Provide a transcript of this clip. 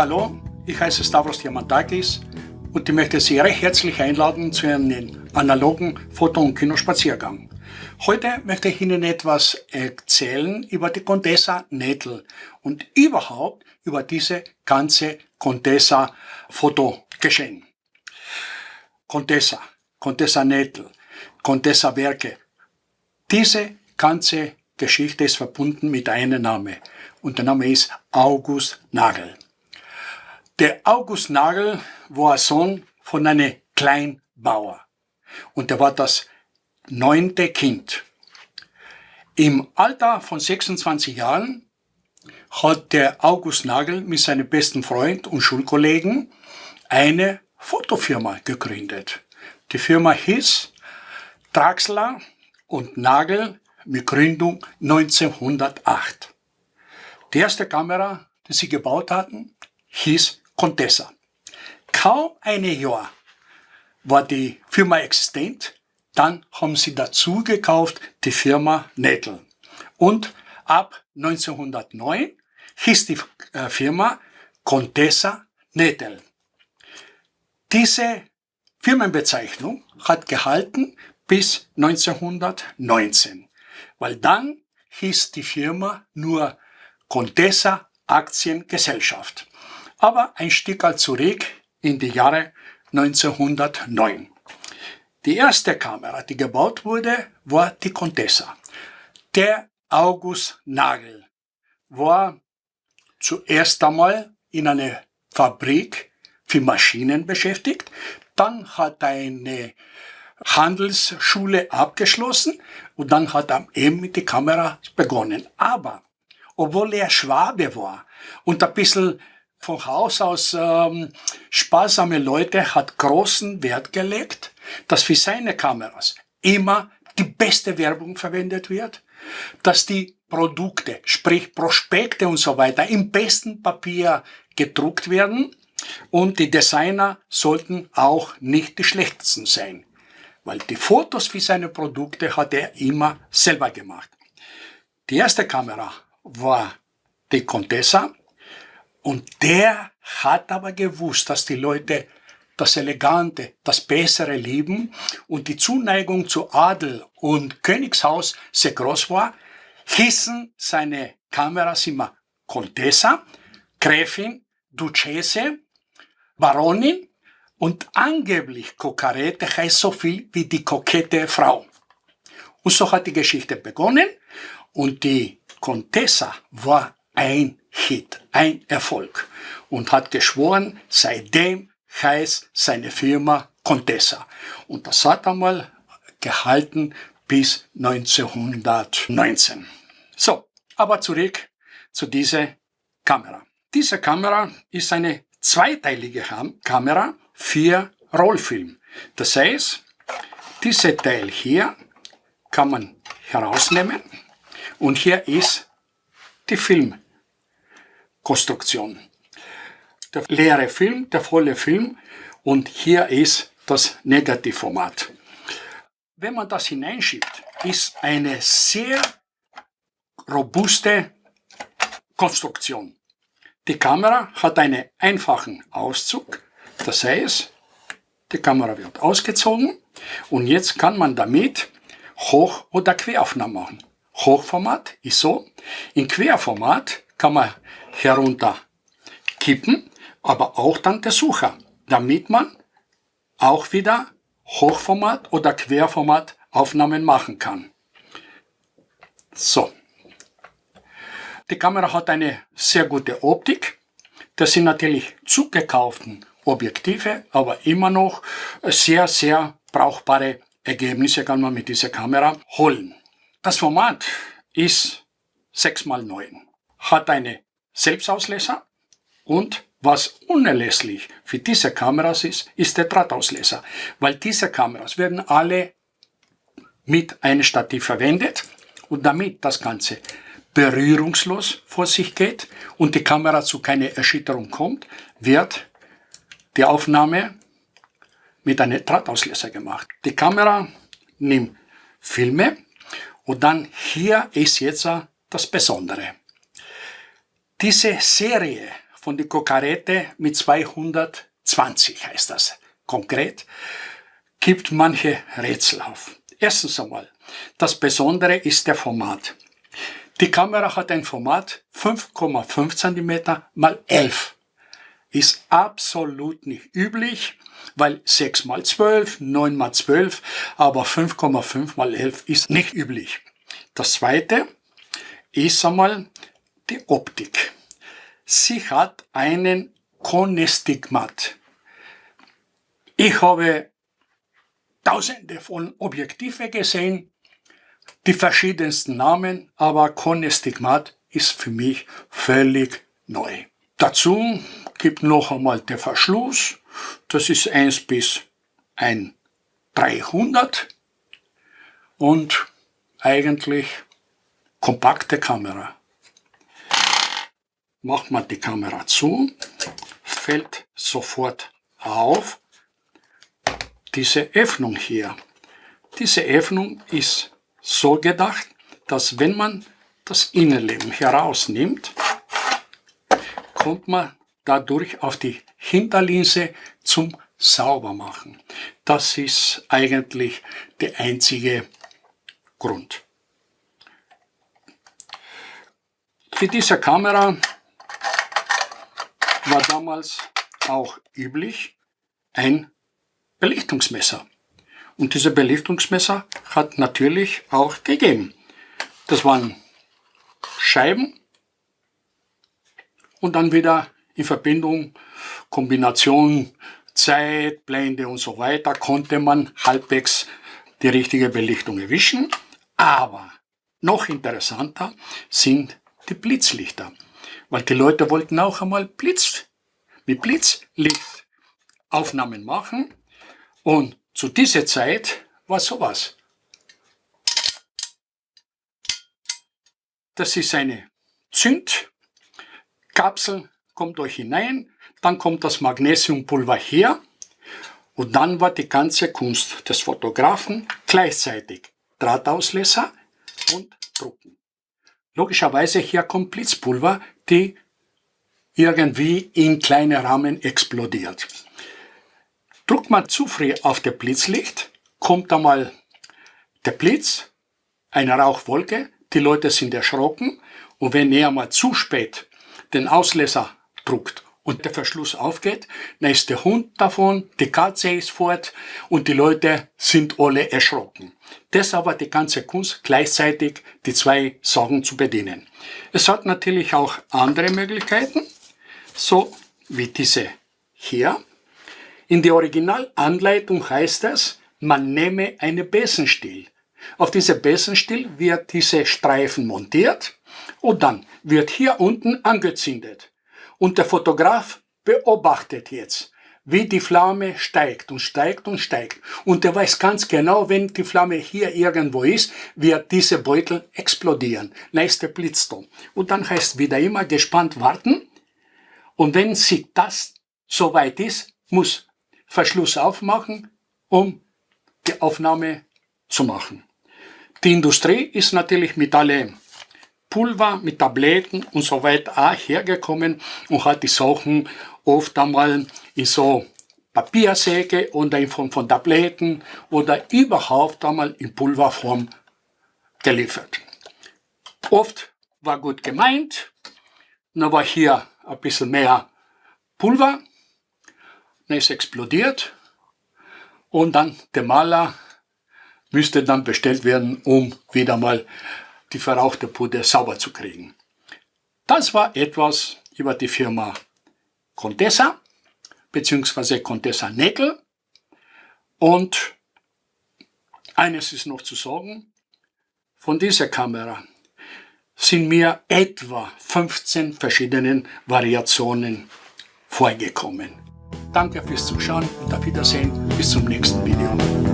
Hallo, ich heiße Stavros Diamantakis und ich möchte Sie recht herzlich einladen zu einem analogen Foto- und Kinospaziergang. Heute möchte ich Ihnen etwas erzählen über die Contessa Nettel und überhaupt über diese ganze Contessa Fotogeschehen. Contessa Nettel, Contessa Werke. Diese ganze Geschichte ist verbunden mit einem Namen und der Name ist August Nagel. Der August Nagel war Sohn von einem Kleinbauer und er war das 9. Kind. Im Alter von 26 Jahren hat der August Nagel mit seinem besten Freund und Schulkollegen eine Fotofirma gegründet. Die Firma hieß Draxler und Nagel mit Gründung 1908. Die erste Kamera, die sie gebaut hatten, hieß Contessa. Kaum ein Jahr war die Firma existent, dann haben sie dazu gekauft die Firma Nettel. Und ab 1909 hieß die Firma Contessa Nettel. Diese Firmenbezeichnung hat gehalten bis 1919, weil dann hieß die Firma nur Contessa Aktiengesellschaft. Aber ein Stück zurück in die Jahre 1909. Die erste Kamera, die gebaut wurde, war die Contessa. Der August Nagel war zuerst einmal in einer Fabrik für Maschinen beschäftigt. Dann hat er eine Handelsschule abgeschlossen und dann hat er eben mit der Kamera begonnen. Aber obwohl er Schwabe war und ein bisschen von Haus aus sparsame Leute, hat großen Wert gelegt, dass für seine Kameras immer die beste Werbung verwendet wird, dass die Produkte, sprich Prospekte und so weiter, im besten Papier gedruckt werden und die Designer sollten auch nicht die schlechtesten sein, weil die Fotos für seine Produkte hat er immer selber gemacht. Die erste Kamera war die Contessa und der hat aber gewusst, dass die Leute das Elegante, das Bessere lieben und die Zuneigung zu Adel und Königshaus sehr groß war, hießen seine Kameras immer Contessa, Gräfin, Duchesse, Baronin und angeblich Kokarete heißt so viel wie die kokette Frau. Und so hat die Geschichte begonnen und die Contessa war ein Hit, ein Erfolg und hat geschworen, seitdem heißt seine Firma Contessa. Und das hat einmal gehalten bis 1919. So, aber zurück zu dieser Kamera. Diese Kamera ist eine zweiteilige Kamera für Rollfilm. Das heißt, dieser Teil hier kann man herausnehmen und hier ist die Filmkonstruktion. Der leere Film, der volle Film und hier ist das Negativformat. Wenn man das hineinschiebt, ist eine sehr robuste Konstruktion. Die Kamera hat einen einfachen Auszug, das heißt, die Kamera wird ausgezogen und jetzt kann man damit Hoch- oder Queraufnahmen machen. Hochformat ist so, in Querformat kann man herunter kippen, aber auch dann der Sucher, damit man auch wieder Hochformat oder Querformat Aufnahmen machen kann. So. Die Kamera hat eine sehr gute Optik. Das sind natürlich zugekauften Objektive, aber immer noch sehr, sehr brauchbare Ergebnisse kann man mit dieser Kamera holen. Das Format ist 6x9, hat eine Selbstauslöser und was unerlässlich für diese Kameras ist der Drahtauslöser, weil diese Kameras werden alle mit einem Stativ verwendet und damit das Ganze berührungslos vor sich geht und die Kamera zu keiner Erschütterung kommt, wird die Aufnahme mit einem Drahtauslöser gemacht. Die Kamera nimmt Filme und dann hier ist jetzt das Besondere. Diese Serie von der Kokarette mit 220 heißt das konkret, gibt manche Rätsel auf. Erstens einmal, das Besondere ist der Format. Die Kamera hat ein Format 5,5 cm mal 11. Ist absolut nicht üblich, weil 6 mal 12, 9 mal 12, aber 5,5 mal 11 ist nicht üblich. Das zweite ist einmal die Optik. Sie hat einen Konestigmat. Ich habe tausende von Objektive gesehen, die verschiedensten Namen, aber Konestigmat ist für mich völlig neu. Dazu gibt noch einmal der Verschluss, das ist 1 bis 1/300 und eigentlich kompakte Kamera. Macht man die Kamera zu, fällt sofort auf diese Öffnung hier. Diese Öffnung ist so gedacht, dass wenn man das Innenleben herausnimmt, kommt man dadurch auf die Hinterlinse zum Saubermachen. Das ist eigentlich der einzige Grund. Für diese Kamera war damals auch üblich ein Belichtungsmesser. Und diese Belichtungsmesser hat natürlich auch gegeben. Das waren Scheiben und dann wieder in Verbindung, Kombination, Zeit, Blende und so weiter, konnte man halbwegs die richtige Belichtung erwischen. Aber noch interessanter sind die Blitzlichter, weil die Leute wollten auch einmal mit Blitzlicht Aufnahmen machen. Und zu dieser Zeit war sowas. Das ist eine Zündkapsel, kommt euch hinein, dann kommt das Magnesiumpulver her und dann war die ganze Kunst des Fotografen gleichzeitig Drahtauslöser und Drucken. Logischerweise hier kommt Blitzpulver, die irgendwie in kleine Rahmen explodiert. Drückt man zu früh auf das Blitzlicht, kommt einmal der Blitz, eine Rauchwolke, die Leute sind erschrocken und wenn er mal zu spät den Auslöser drückt und der Verschluss aufgeht, dann ist der Hund davon, die Katze ist fort und die Leute sind alle erschrocken. Deshalb war die ganze Kunst gleichzeitig die zwei Sachen zu bedienen. Es hat natürlich auch andere Möglichkeiten, so wie diese hier. In der Originalanleitung heißt es, man nehme einen Besenstiel. Auf diesem Besenstiel wird dieser Streifen montiert und dann wird hier unten angezündet. Und der Fotograf beobachtet jetzt, wie die Flamme steigt und steigt und steigt. Und er weiß ganz genau, wenn die Flamme hier irgendwo ist, wird diese Beutel explodieren. Dann ist der Blitz da. Und dann heißt wieder immer gespannt warten. Und wenn sie das soweit ist, muss Verschluss aufmachen, um die Aufnahme zu machen. Die Industrie ist natürlich mit alle Pulver, mit Tabletten und so weiter auch hergekommen und hat die Sachen oft einmal in so Papiersäcke oder in Form von Tabletten oder überhaupt einmal in Pulverform geliefert. Oft war gut gemeint, dann war hier ein bisschen mehr Pulver, dann ist explodiert und dann der Maler müsste dann bestellt werden, um wieder mal die verrauchte Puder sauber zu kriegen. Das war etwas über die Firma Contessa bzw. Contessa Nägel. Und eines ist noch zu sagen, von dieser Kamera sind mir etwa 15 verschiedene Variationen vorgekommen. Danke fürs Zuschauen und auf Wiedersehen bis zum nächsten Video.